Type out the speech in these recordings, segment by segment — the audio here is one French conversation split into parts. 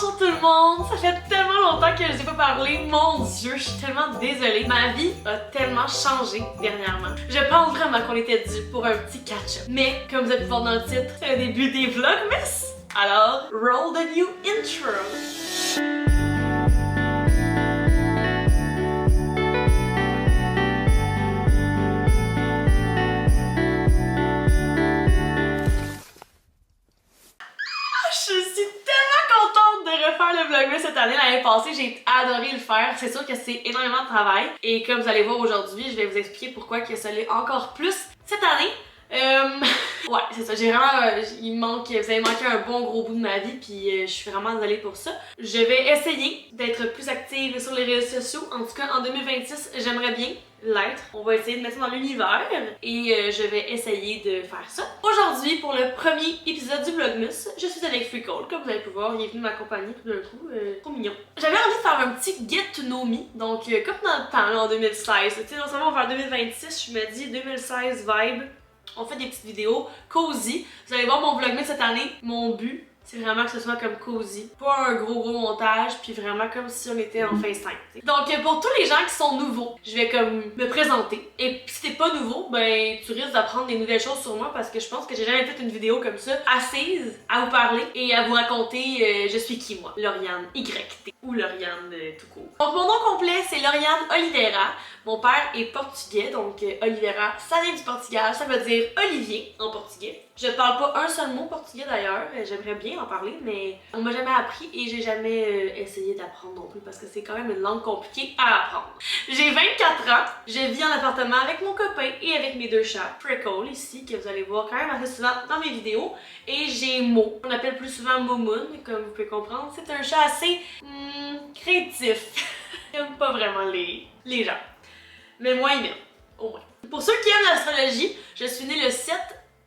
Bonjour tout le monde! Ça fait tellement longtemps que je n'ai pas parlé. Mon Dieu, je suis tellement désolée. Ma vie a tellement changé dernièrement. Je pense vraiment qu'on était dû pour un petit catch-up. Mais comme vous avez pu voir dans le titre, c'est le début des Vlogmas. Alors, roll the new intro. Je suis tellement contente de refaire le Vlogmas cette année. L'année passée, j'ai adoré le faire. C'est sûr que c'est énormément de travail. Et comme vous allez voir aujourd'hui, je vais vous expliquer pourquoi que ça l'est encore plus cette année. Ouais, c'est ça. J'ai vraiment... vous avez manqué un bon gros bout de ma vie, puis je suis vraiment désolée pour ça. Je vais essayer d'être plus active sur les réseaux sociaux. En tout cas, en 2026, j'aimerais bien l'être. On va essayer de mettre ça dans l'univers et je vais essayer de faire ça. Aujourd'hui, pour le premier épisode du Vlogmas, je suis avec Freecole. Comme vous avez pu voir, il est venu m'accompagner tout d'un coup. Trop mignon. J'avais envie de faire un petit Get to Know Me. Donc, comme dans le temps, là, en 2016. Tu sais, non seulement on va faire 2026, je me dis 2016 vibe. On fait des petites vidéos cozy. Vous allez voir mon Vlogmas cette année. Mon but, c'est vraiment que ce soit comme cozy. Pas un gros montage, puis vraiment comme si on était en FaceTime. T'sais. Donc pour tous les gens qui sont nouveaux, je vais comme me présenter. Et si t'es pas nouveau, ben tu risques d'apprendre des nouvelles choses sur moi parce que je pense que j'ai jamais fait une vidéo comme ça, assise à vous parler et à vous raconter je suis qui moi. Lauriane YT ou Lauriane tout court. Donc mon nom complet c'est Lauriane Oliveira. Mon père est portugais, donc Oliveira, ça vient du Portugal, ça veut dire Olivier en portugais. Je parle pas un seul mot portugais d'ailleurs, j'aimerais bien en parler, mais on m'a jamais appris et j'ai jamais essayé d'apprendre non plus parce que c'est quand même une langue compliquée à apprendre. J'ai 24 ans, je vis en appartement avec mon copain et avec mes deux chats, Freckle ici, que vous allez voir quand même assez souvent dans mes vidéos, et j'ai Mo, on appelle plus souvent Momoun, comme vous pouvez comprendre. C'est un chat assez créatif, j'aime pas vraiment les gens. Mais moi, il m'aime, au moins. Pour ceux qui aiment l'astrologie, je suis née le 7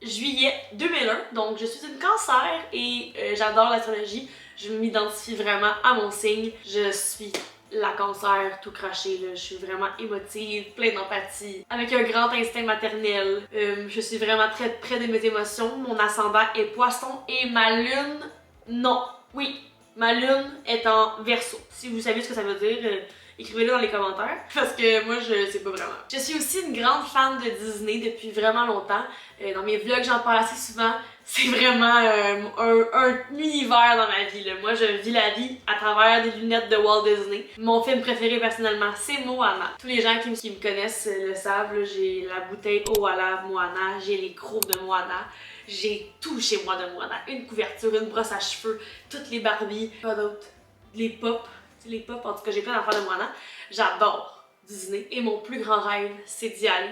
juillet 2001, donc je suis une cancer et j'adore l'astrologie. Je m'identifie vraiment à mon signe. Je suis la cancer tout craché, là. Je suis vraiment émotive, pleine d'empathie, avec un grand instinct maternel. Je suis vraiment très près de mes émotions. Mon ascendant est poisson et ma lune, non, oui, ma lune est en Verseau. Si vous savez ce que ça veut dire, écrivez-le dans les commentaires, parce que moi je sais pas vraiment. Je suis aussi une grande fan de Disney depuis vraiment longtemps. Dans mes vlogs j'en parle assez souvent. C'est vraiment un univers dans ma vie, là. Moi je vis la vie à travers des lunettes de Walt Disney. Mon film préféré personnellement c'est Moana. Tous les gens qui me connaissent le savent, j'ai la bouteille eau à la Moana, j'ai les crocs de Moana. J'ai tout chez moi de Moana. Une couverture, une brosse à cheveux, toutes les Barbies, pas d'autres. Les pop. Les pop, en tout cas j'ai plein d'affaires de Moana. J'adore Disney et mon plus grand rêve c'est d'y aller.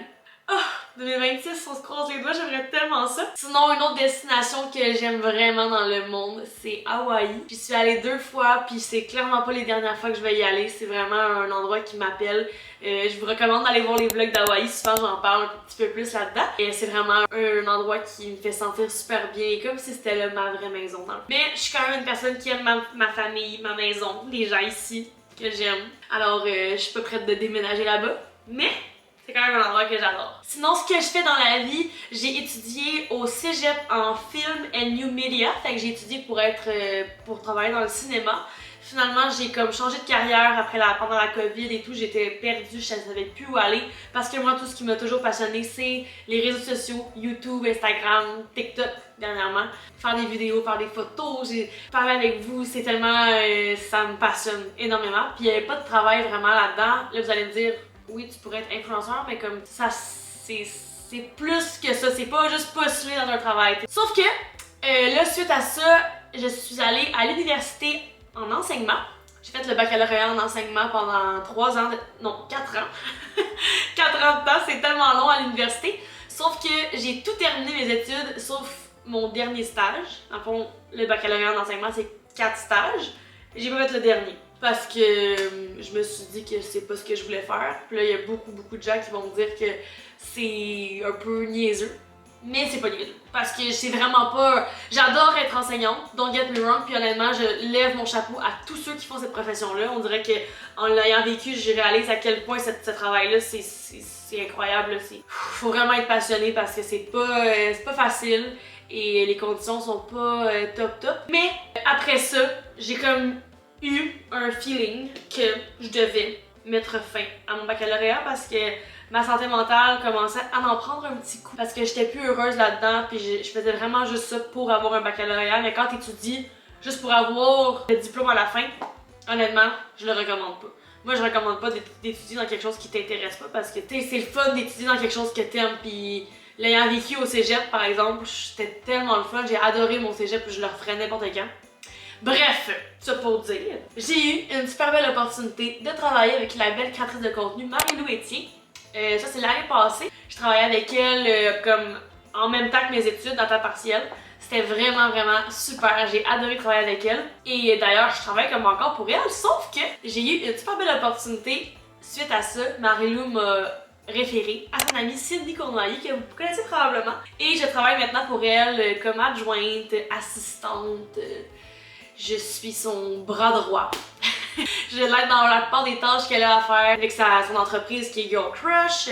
Oh, 2026, on se croise les doigts, j'aimerais tellement ça. Sinon, une autre destination que j'aime vraiment dans le monde, c'est Hawaï. J'y suis allée 2 fois, puis c'est clairement pas les dernières fois que je vais y aller. C'est vraiment un endroit qui m'appelle. Je vous recommande d'aller voir les vlogs d'Hawaï, souvent j'en parle un petit peu plus là-dedans. Et c'est vraiment un endroit qui me fait sentir super bien, comme si c'était là ma vraie maison. Mais je suis quand même une personne qui aime ma famille, ma maison, les gens ici que j'aime. Alors je suis pas prête de déménager là-bas, mais c'est quand même un endroit que j'adore. Sinon, ce que je fais dans la vie, j'ai étudié au cégep en film and new media. Fait que j'ai étudié pour travailler dans le cinéma. Finalement, j'ai comme changé de carrière pendant la COVID et tout. J'étais perdue, je savais plus où aller. Parce que moi, tout ce qui m'a toujours passionnée, c'est les réseaux sociaux, YouTube, Instagram, TikTok dernièrement. Faire des vidéos, faire des photos, j'ai parlé avec vous, c'est tellement... ça me passionne énormément. Puis il n'y avait pas de travail vraiment là-dedans. Là, vous allez me dire... Oui, tu pourrais être influenceur, mais comme ça, c'est plus que ça. C'est pas juste postuler dans un travail. Sauf que, là, suite à ça, je suis allée à l'université en enseignement. J'ai fait le baccalauréat en enseignement pendant 3 ans, non, 4 ans. 4 ans de temps, c'est tellement long à l'université. Sauf que j'ai tout terminé mes études, sauf mon dernier stage. En fond, le baccalauréat en enseignement, c'est 4 stages. Et j'ai pas fait le dernier. Parce que je me suis dit que c'est pas ce que je voulais faire. Puis là, il y a beaucoup de gens qui vont me dire que c'est un peu niaiseux. Mais c'est pas niaiseux. Parce que c'est vraiment pas... J'adore être enseignante, don't get me wrong. Puis honnêtement, je lève mon chapeau à tous ceux qui font cette profession-là. On dirait qu'en l'ayant vécu, je réalise à quel point ce travail-là, c'est incroyable. Faut vraiment être passionné parce que c'est pas facile. et les conditions sont pas top. Mais après ça, j'ai comme eu un feeling que je devais mettre fin à mon baccalauréat parce que ma santé mentale commençait à en prendre un petit coup parce que j'étais plus heureuse là-dedans puis je faisais vraiment juste ça pour avoir un baccalauréat. Mais quand t'étudies juste pour avoir le diplôme à la fin, honnêtement, je le recommande pas. Moi, je recommande pas d'étudier dans quelque chose qui t'intéresse pas parce que c'est le fun d'étudier dans quelque chose que t'aimes. Puis l'ayant vécu au cégep, par exemple, c'était tellement le fun. J'ai adoré mon cégep, je le referais n'importe quand. Bref, ça pour dire, j'ai eu une super belle opportunité de travailler avec la belle créatrice de contenu Marie-Lou Etier. Ça, c'est l'année passée. Je travaillais avec elle comme en même temps que mes études en temps partiel. C'était vraiment super. J'ai adoré travailler avec elle. Et d'ailleurs, je travaille comme encore pour elle, sauf que j'ai eu une super belle opportunité. Suite à ça, Marie-Lou m'a référée à son amie Cindy Cournoyer, que vous connaissez probablement. Et je travaille maintenant pour elle comme adjointe, assistante. Je suis son bras droit. Je l'aide dans la plupart des tâches qu'elle a à faire avec son entreprise qui est Girl Crush,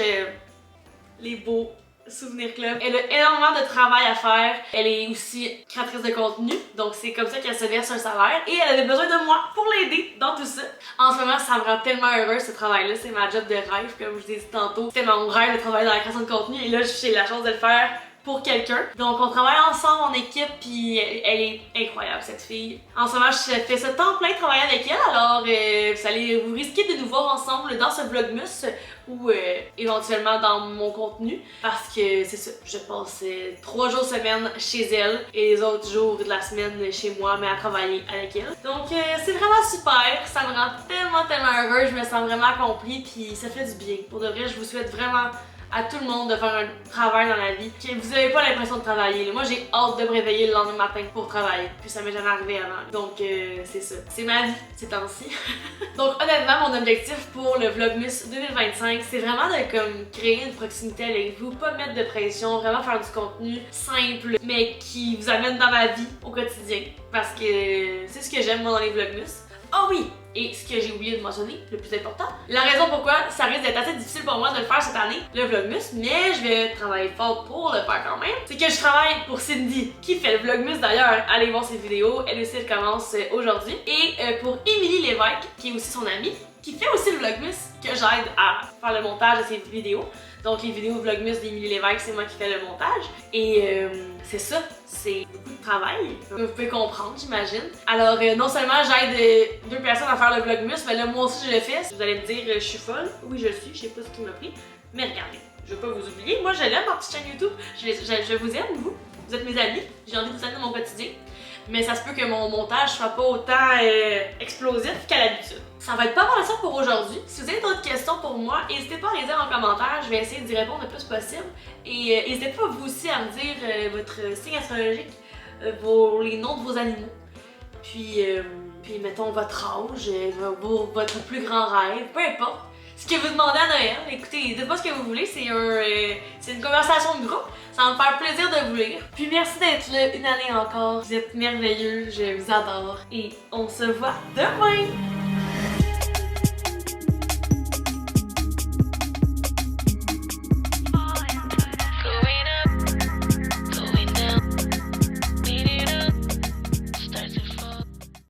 les beaux souvenirs club. Elle a énormément de travail à faire. Elle est aussi créatrice de contenu, donc c'est comme ça qu'elle se verse un salaire. Et elle avait besoin de moi pour l'aider dans tout ça. En ce moment, ça me rend tellement heureuse ce travail-là. C'est ma job de rêve, comme je vous ai dit tantôt. C'était mon rêve de travailler dans la création de contenu et là, j'ai la chance de le faire pour quelqu'un. Donc on travaille ensemble en équipe puis elle est incroyable cette fille. En ce moment je fais ce temps plein de travailler avec elle, alors vous risquez de nous voir ensemble dans ce vlogmas ou éventuellement dans mon contenu parce que c'est ça, je passe 3 jours semaine chez elle et les autres jours de la semaine chez moi mais à travailler avec elle. Donc c'est vraiment super, ça me rend tellement heureuse, je me sens vraiment accomplie puis ça fait du bien. Pour de vrai, je vous souhaite vraiment à tout le monde de faire un travail dans la vie que vous avez pas l'impression de travailler. Moi j'ai hâte de me réveiller le lendemain matin pour travailler, puis ça m'est jamais arrivé avant. Donc c'est ça, c'est ma vie ces temps-ci. Donc honnêtement, mon objectif pour le Vlogmas 2025, c'est vraiment de comme créer une proximité avec vous, pas mettre de pression, vraiment faire du contenu simple mais qui vous amène dans ma vie au quotidien parce que c'est ce que j'aime moi dans les Vlogmas. Oh oui! Et ce que j'ai oublié de mentionner, le plus important, la raison pourquoi ça risque d'être assez difficile pour moi de le faire cette année, le Vlogmas, mais je vais travailler fort pour le faire quand même, c'est que je travaille pour Cindy, qui fait le Vlogmas d'ailleurs. Allez voir ses vidéos, elle aussi elle commence aujourd'hui. Et pour Émilie Lévesque, qui est aussi son amie, qui fait aussi le Vlogmas, que j'aide à faire le montage de ses vidéos. Donc les vidéos Vlogmas d'Émilie Lévesque, c'est moi qui fais le montage. Et c'est ça, c'est beaucoup de travail, comme vous pouvez comprendre, j'imagine. Alors non seulement j'aide 2 personnes à faire le Vlogmas, mais là moi aussi je le fais. Vous allez me dire, je suis folle. Oui je suis, je sais pas ce qui m'a pris. Mais regardez, je veux pas vous oublier, moi je l'aime ma petite chaîne YouTube. Je vous aime, vous êtes mes amis, j'ai envie de vous aider dans mon quotidien. Mais ça se peut que mon montage soit pas autant explosif qu'à l'habitude. Ça va être pas mal ça pour aujourd'hui. Si vous avez d'autres questions pour moi, n'hésitez pas à les dire en commentaire, je vais essayer d'y répondre le plus possible. Et n'hésitez pas vous aussi à me dire votre signe astrologique, les noms de vos animaux. Puis mettons votre âge, votre plus grand rêve, peu importe. Ce que vous demandez à Noël, écoutez, dites-moi ce que vous voulez, c'est une conversation de groupe. Ça va me faire plaisir de vous lire. Puis merci d'être là une année encore. Vous êtes merveilleux, je vous adore. Et on se voit demain!